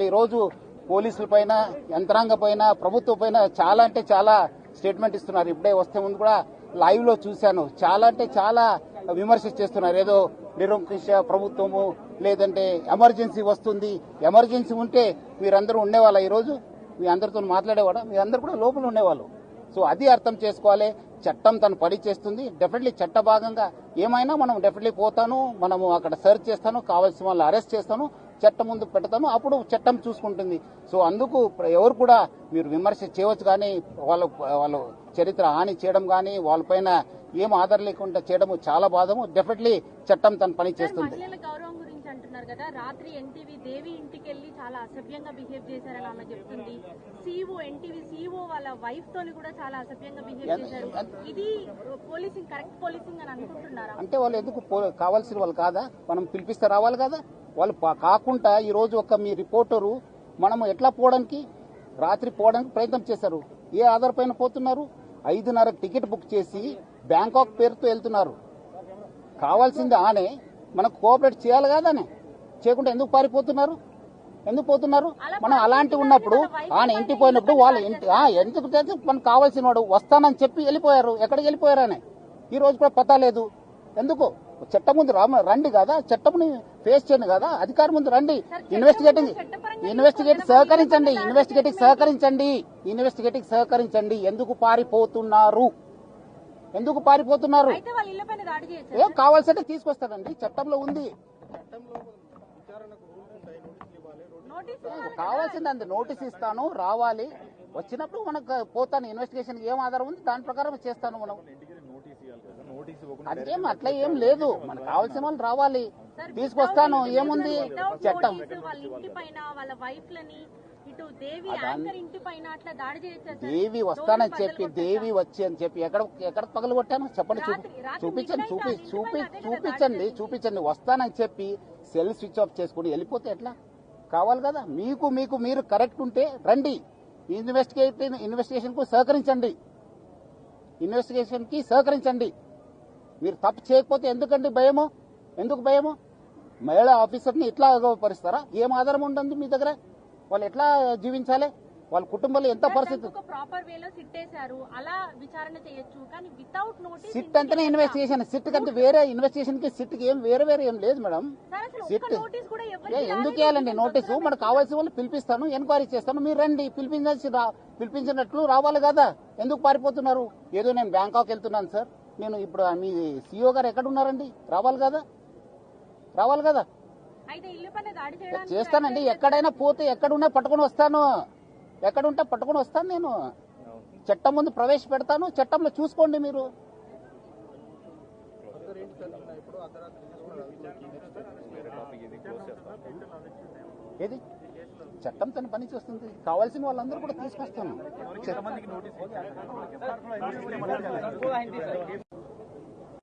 అసలు ఈ రోజు పోలీసుల పైన, యంత్రాంగ పైన, ప్రభుత్వం పైన చాలా అంటే చాలా స్టేట్మెంట్ ఇస్తున్నారు. ఇప్పుడే వస్తే ముందు కూడా లైవ్ లో చూశాను. చాలా అంటే చాలా విమర్శ చేస్తున్నారు. ఏదో నిరంకుశ ప్రభుత్వము, లేదంటే ఎమర్జెన్సీ వస్తుంది. ఎమర్జెన్సీ ఉంటే మీరందరూ ఉండేవాళ్ళ? ఈ రోజు మీ అందరితో మాట్లాడేవాడా? మీ అందరు కూడా లోపల ఉండేవాళ్ళు. సో అది అర్థం చేసుకోవాలి. చట్టం తను పని చేస్తుంది. డెఫినెట్లీ చట్ట భాగంగా ఏమైనా మనం డెఫినెట్లీ పోతాను, మనము అక్కడ సెర్చ్ చేస్తాను, కావాల్సిన వాళ్ళు అరెస్ట్ చేస్తాను, చట్టం ముందు పెడతాను, అప్పుడు చట్టం చూసుకుంటుంది. సో అందుకు ఎవరు కూడా మీరు విమర్శ చేయవచ్చు, కానీ వాళ్ళు చరిత్ర హాని చేయడం కానీ వాళ్ళపైన ఏం ఆధారం లేకుండా చేయడం చాలా బాధము. డెఫినెట్లీ చట్టం తన పని చేస్తుంది. గౌరవం గురించి అంటున్నారు కదా, రాత్రి ఎన్టీవీ దేవి ఇంటికి వెళ్లి చాలా అసభ్యంగా బిహేవ్ చేశారని ఆమె చెప్తుంది. ఎన్టీవీ సీఓ వాళ్ళ వైఫ్ తోని కూడా చాలా అసభ్యంగా బిహేవ్ చేశారు. ఇది పోలీసింగ్, కరెక్ట్ పోలీసింగ్ అని అనుకుంటున్నారా? అంటే వాళ్ళు ఎందుకు కావాల్సిన వాళ్ళు కాదా? మనం పిలిపిస్తే రావాలి కదా. వాళ్ళు కాకుండా ఈ రోజు ఒక మీ రిపోర్టరు మనము ఎట్లా పోవడానికి, రాత్రి పోవడానికి ప్రయత్నం చేశారు. ఏ ఆధార్ పైన పోతున్నారు? 5:30 టికెట్ బుక్ చేసి బ్యాంకాక్ పేరుతో వెళ్తున్నారు. కావాల్సింది ఆనే, మనకు కోఆపరేట్ చేయాలి కాదానే. చేయకుండా ఎందుకు పారిపోతున్నారు? ఎందుకు పోతున్నారు? మనం అలాంటి ఉన్నప్పుడు ఆయన ఇంటికి పోయినప్పుడు వాళ్ళు ఎందుకు మనకు కావాల్సిన వాడు వస్తానని చెప్పి వెళ్ళిపోయారు. ఎక్కడికి వెళ్ళిపోయారనే ఈ రోజు కూడా పతా లేదు. ఎందుకు? చట్టం ముందు రండి కదా, చట్టంని ఫేస్ చేయండి కదా, అధికారం ముందు రండి. ఇన్వెస్టిగేటింగ్ సహకరించండి. ఎందుకు పారిపోతున్నారు? ఏం కావాల్సింటే తీసుకొస్తారండి, చట్టంలో ఉంది. కావాల్సింది నోటీస్ ఇస్తాను, రావాలి. వచ్చినప్పుడు మనకు పోతాను, ఇన్వెస్టిగేషన్ ఏం ఆధారం ఉంది దాని ప్రకారం చేస్తాను. మనం అదేం అట్లా ఏం లేదు, మనకు కావాల్సిన వాళ్ళు రావాలి, తీసుకొస్తాను. ఏముంది చట్టం? దేవి వస్తానని చెప్పి, దేవి వచ్చి అని చెప్పి ఎక్కడ పగలు కొట్టాను చెప్పండి, చూపించండి. వస్తానని చెప్పి సెల్ స్విచ్ ఆఫ్ చేసుకుని వెళ్ళిపోతే ఎట్లా? కావాలి కదా. మీరు కరెక్ట్ ఉంటే రండి, ఇన్వెస్టిగేషన్ కు సహకరించండి. మీరు తప్పు చేయకపోతే ఎందుకండి భయము? ఎందుకు భయము? మహిళా ఆఫీసర్ని ఇట్లా అగౌరవపరుస్తారా? ఏం ఆధారం ఉంటుంది మీ దగ్గర? వాళ్ళు ఎట్లా జీవించాలి? వాళ్ళ కుటుంబంలో ఎంత పరిస్థితి? సిట్ అంటేనే ఇన్వెస్టిగేషన్. సిట్ కంటే వేరే ఇన్వెస్టిగేషన్ కి సిట్ కి ఏం వేరే ఏం లేదు మేడం. సిట్ ఎందుకు వేయాలండి నోటీసు? మనకు కావాల్సిన వాళ్ళు పిలిపిస్తాను, ఎంక్వైరీ చేస్తాను, మీరు రండి. పిలిపించినట్లు రావాలి కదా. ఎందుకు పారిపోతున్నారు? ఏదో నేను బ్యాంకాక్ వెళ్తున్నాను సార్, నేను ఇప్పుడు మీ సీఓ గారు ఎక్కడ ఉన్నారండి? రావాలి కదా. చేస్తానండి. ఎక్కడైనా పోతే ఎక్కడున్నా పట్టుకుని వస్తాను. ఎక్కడుంటే పట్టుకుని వస్తాను. నేను చట్టం ముందు ప్రవేశపెడతాను, చట్టంలో చూసుకోండి మీరు. ఏది చట్టం తన పని చేస్తుంది. కావాల్సిన వాళ్ళందరూ కూడా తీసుకొస్తాను.